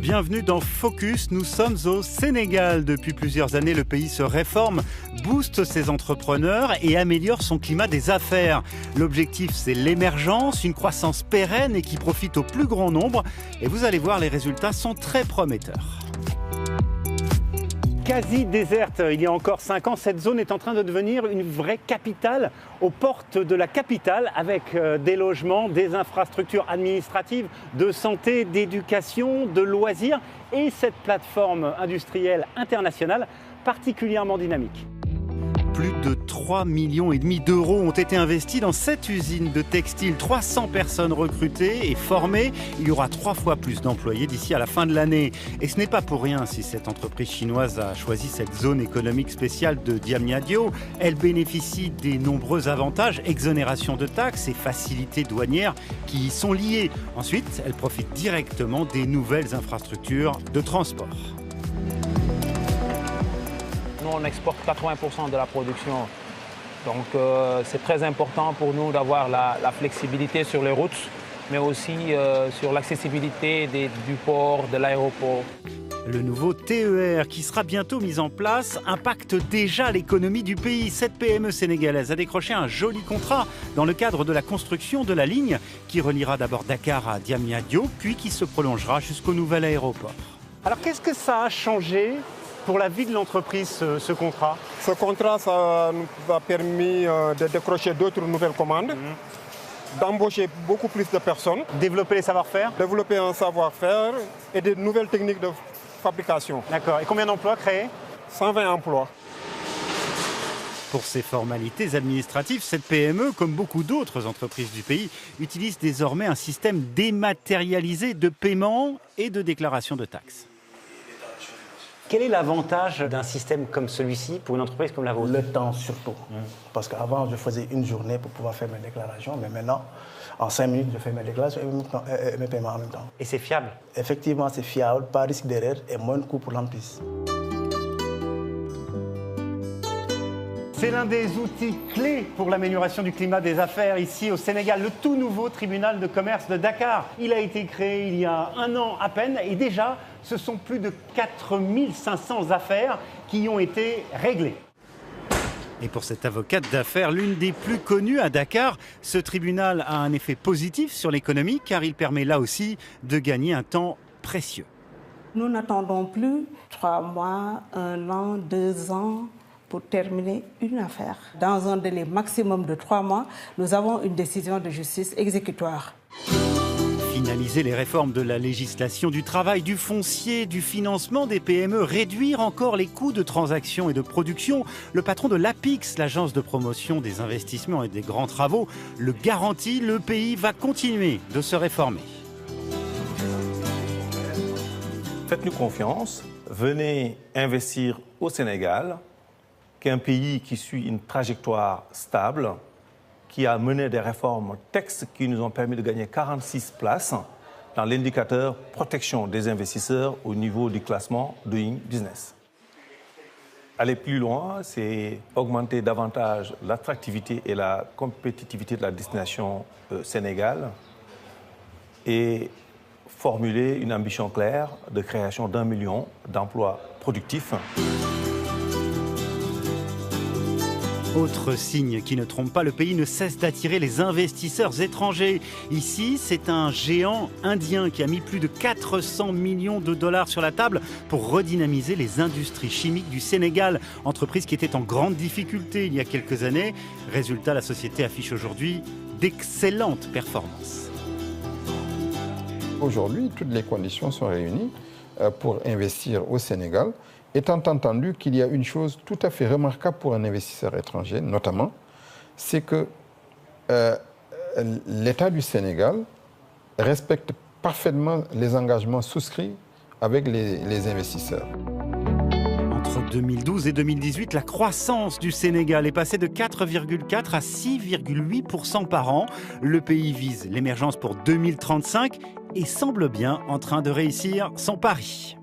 Bienvenue dans Focus, nous sommes au Sénégal. Depuis plusieurs années, le pays se réforme, booste ses entrepreneurs et améliore son climat des affaires. L'objectif, c'est l'émergence, une croissance pérenne et qui profite au plus grand nombre. Et vous allez voir, les résultats sont très prometteurs. Quasi déserte il y a encore 5 ans, cette zone est en train de devenir une vraie capitale aux portes de la capitale avec des logements, des infrastructures administratives, de santé, d'éducation, de loisirs et cette plateforme industrielle internationale particulièrement dynamique. Plus de 3,5 millions d'euros ont été investis dans cette usine de textile. 300 personnes recrutées et formées. Il y aura 3 fois plus d'employés d'ici à la fin de l'année. Et ce n'est pas pour rien si cette entreprise chinoise a choisi cette zone économique spéciale de Diamniadio. Elle bénéficie des nombreux avantages, exonération de taxes et facilités douanières qui y sont liées. Ensuite, elle profite directement des nouvelles infrastructures de transport. Nous, on exporte 80% de la production. Donc, c'est très important pour nous d'avoir la flexibilité sur les routes, mais aussi sur l'accessibilité du port, de l'aéroport. Le nouveau TER qui sera bientôt mis en place impacte déjà l'économie du pays. Cette PME sénégalaise a décroché un joli contrat dans le cadre de la construction de la ligne qui reliera d'abord Dakar à Diamniadio, puis qui se prolongera jusqu'au nouvel aéroport. Alors, qu'est-ce que ça a changé pour la vie de l'entreprise, ce contrat? Ce contrat, ça nous a permis de décrocher d'autres nouvelles commandes, d'embaucher beaucoup plus de personnes. Développer les savoir-faire? Développer un savoir-faire et de nouvelles techniques de fabrication. D'accord. Et combien d'emplois créés? 120 emplois. Pour ces formalités administratives, cette PME, comme beaucoup d'autres entreprises du pays, utilise désormais un système dématérialisé de paiement et de déclaration de taxes. Quel est l'avantage d'un système comme celui-ci pour une entreprise comme la vôtre? Le temps surtout. Parce qu'avant, je faisais une journée pour pouvoir faire mes déclarations, mais maintenant, en 5 minutes, je fais mes déclarations et mes paiements en même temps. Et c'est fiable? Effectivement, c'est fiable, pas risque d'erreur et moins de coûts pour l'entreprise. C'est l'un des outils clés pour l'amélioration du climat des affaires ici au Sénégal, le tout nouveau tribunal de commerce de Dakar. Il a été créé il y a 1 an à peine et déjà, ce sont plus de 4500 affaires qui ont été réglées. Et pour cette avocate d'affaires, l'une des plus connues à Dakar, ce tribunal a un effet positif sur l'économie car il permet là aussi de gagner un temps précieux. Nous n'attendons plus 3 mois, 1 an, 2 ans pour terminer une affaire. Dans un délai maximum de 3 mois, nous avons une décision de justice exécutoire. Finaliser les réformes de la législation du travail, du foncier, du financement des PME, réduire encore les coûts de transaction et de production. Le patron de l'APIX, l'agence de promotion des investissements et des grands travaux, le garantit, le pays va continuer de se réformer. Faites-nous confiance, venez investir au Sénégal, qui est un pays qui suit une trajectoire stable, qui a mené des réformes textes qui nous ont permis de gagner 46 places dans l'indicateur protection des investisseurs au niveau du classement Doing Business. Aller plus loin, c'est augmenter davantage l'attractivité et la compétitivité de la destination Sénégal et formuler une ambition claire de création d'1 million d'emplois productifs. Autre signe qui ne trompe pas, le pays ne cesse d'attirer les investisseurs étrangers. Ici, c'est un géant indien qui a mis plus de 400 millions de dollars sur la table pour redynamiser les industries chimiques du Sénégal. Entreprise qui était en grande difficulté il y a quelques années. Résultat, la société affiche aujourd'hui d'excellentes performances. Aujourd'hui, toutes les conditions sont réunies pour investir au Sénégal. Étant entendu qu'il y a une chose tout à fait remarquable pour un investisseur étranger, notamment, c'est que l'État du Sénégal respecte parfaitement les engagements souscrits avec les investisseurs. Entre 2012 et 2018, la croissance du Sénégal est passée de 4,4 à 6,8% par an. Le pays vise l'émergence pour 2035 et semble bien en train de réussir son pari.